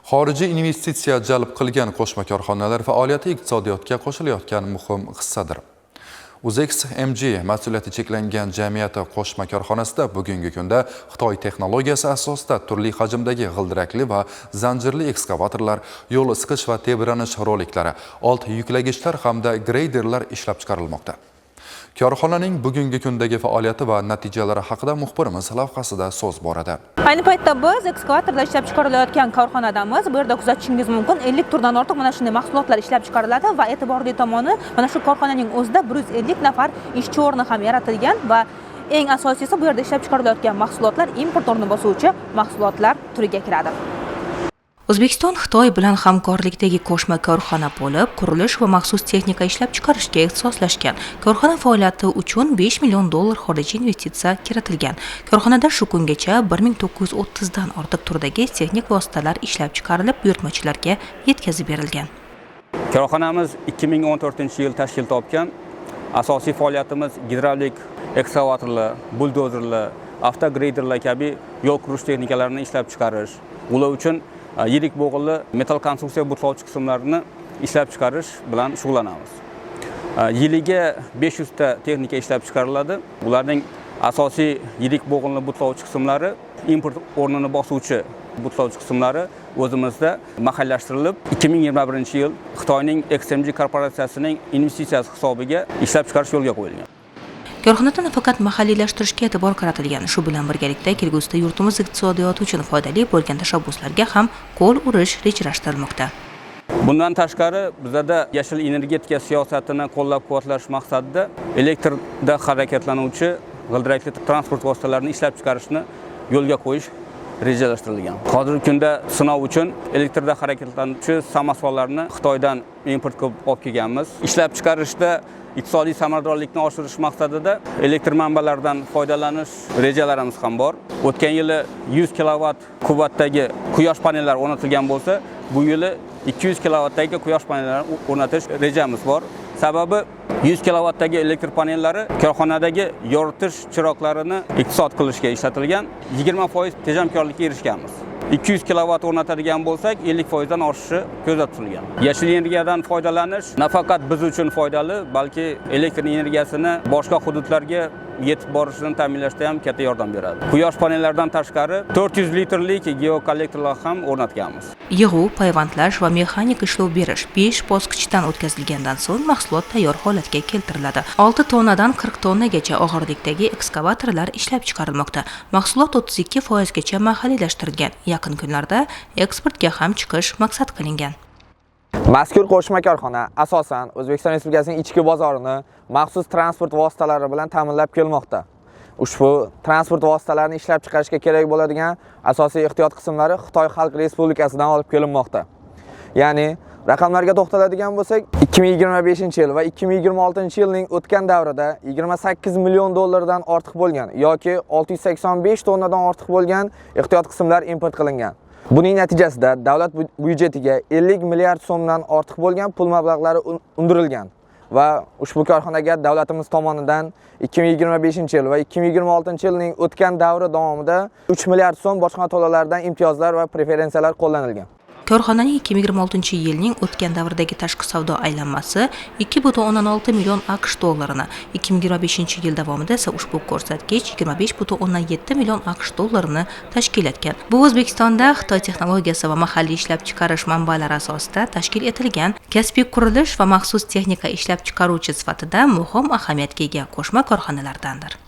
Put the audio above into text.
Xorijiy investitsiya jalb qilgan qo'shma korxonalar faoliyati iqtisodiyotga qo'shilayotgan muhim hissadir. Uzex MG mas'uliyati cheklangan jamiyati qo'shma korxonasida bugungi kunda Xitoy texnologiyasi asosida turli hajmdagi g'ildirakli va zanjirli ekskavatorlar, yo'l siqish va tebranish roliklari, old yuklagichlar hamda greyderlar ishlab chiqarilmoqda. Korxonaning bugungi kundagi faoliyati va natijalari haqida muxbirimiz lavhasida so'z boradi. Ayni paytda biz ekskavatorlar ishlab chiqarilayotgan korxonadamiz. Bu yerda kuzatishingiz mumkin 50 turdan ortiq mana shunday mahsulotlar ishlab chiqariladi va e'tiborli tomoni mana shu korxonaning o'zida 150 nafar ishchi o'rni ham yaratilgan va eng asosiysi bu yerda ishlab chiqarilayotgan mahsulotlar import o'rni bosuvchi mahsulotlar turiga kiradi. O'zbekiston Xitoy bilan hamkorlikdagi qo'shma korxona bo'lib, qurilish va maxsus texnika ishlab chiqarishga ixtisoslashgan. Korxona faoliyati uchun $5 million xorijiy investitsiya kiritilgan. Korxonada shu kungacha 1930 dan ortiq turdagi texnik vositalar ishlab chiqarilib, buyurtmachilarga yetkazib berilgan. Korxonamiz 2014-yil tashkil topgan. Asosiy faoliyatimiz gidravlik ekskavatorlar, buldozerlar, avtogreyderlar kabi yo'l qurish texnikalarini ishlab chiqarish. Ular uchun yirik bo'g'inli metal konstruksiya butlovchi qismlarini ishlab chiqarish bilan shug'ullanamiz. Yiliga 500 ta texnika ishlab chiqariladi. Ularning asosiy yirik bo'g'inli butlovchi qismlari, import o'rnini bosuvchi butlovchi qismlari o'zimizda mahallashtirilib, 2021-yil Xitoyning XMG korporatsiyasining investitsiyasi hisobiga ishlab chiqarish yo'lga qo'yilgan. Korxonada nafaqat mahalliylashtirishga e'tibor qaratilgan, shu bilan birgalikda kelgusida yurtimiz iqtisodiyoti uchun foydali bo'lgan tashabbuslarga ham qo'l urish rejalashtirilmoqda. Bundan tashqari, bizda yashil energetika siyosatini qo'llab-quvvatlash maqsadida elektrda harakatlanuvchi g'ildirakli transport vositalarini ishlab chiqarishni yo'lga qo'yish rejalashtirilgan. Hozirgi kunda sinov uchun elektrda harakatlanuvchi samosvallarni Xitoydan import qilib olib kelganmiz. Ishlab chiqarishda iqtisodiy samaradorlikni oshirish maqsadida elektr manbalaridan foydalanish rejalarimiz ham bor. O'tgan yili 100 kilovat quvvatdagi quyosh panellari o'rnatilgan bo'lsa, bu yili 200 kilovatdagi quyosh panellarini o'rnatish rejamiz bor. Sababi 100 kilovatdagi elektr panellari korxonadagi yoritish chiroqlarini iqtisod qilishga ishlatilgan, 20% tejamkorlikka erishganmiz. 200 kilovat o'rnatadigan bo'lsak, 50% dan oshishi ko'zda tutilgan. Yashil energiyadan foydalanish nafaqat biz uchun foydali, balki elektr energiyasini boshqa hududlarga yetib borishini ta'minlashda ham katta yordam beradi. Quyosh panellaridan tashqari 400 litrlik geokollektorlar ham o'rnatganmiz. Yig'u, payvandlash va mexanik ishlov berish 5 bosqichdan o'tkazilgandan so'ng mahsulot tayyor holatga keltiriladi. 6 tonnadan 40 tonnagacha og'irlikdagi ekskavatorlar ishlab chiqarilmoqda. Mahsulot 32% gacha mahalliylashtirilgan. Yaqin kunlarda eksportga ham chiqish maqsad qilingan. Mazkur qo'shma korxona asosan O'zbekiston Respublikasining ichki bozorini maxsus transport vositalari bilan ta'minlab kelmoqda. Ushbu transport vositalarini ishlab chiqarishga kerak bo'ladigan asosiy ehtiyot qismlari Xitoy Xalq Respublikasidan olib kelinmoqda. Ya'ni raqamlarga to'xtaladigan bo'lsak, 2025-yil va 2026-yilning o'tgan davrida $28 million dan ortiq bo'lgan yoki 685 tonnadan ortiq bo'lgan ehtiyot qismlar import qilingan. Buning natijasida davlat byudjetiga 50 milliard so'mdan ortiq bo'lgan pul mablag'lari undirilgan va ushbu korxonaga davlatimiz tomonidan 2025-yil va 2026-yilning o'tgan davri davomida 3 milliard so'm bojxona to'lovlaridan imtiyozlar va preferensiyalar qo'llanilgan. Korxonaning 2026-yilning o'tgan davrdagi tashqi savdo aylanmasi 2,6 million AQSh dollarini, 2025-yil davomida esa ushbu ko'rsatkich 25,7 million AQSh dollarini tashkil etgan. Bu O'zbekistonda Xitoy texnologiyasi va mahalliy ishlab chiqarish manbalari asosida tashkil etilgan kasbiy qurilish va maxsus texnika ishlab chiqaruvchi sifatida muhim ahamiyatga ega qo'shma korxonalardandir.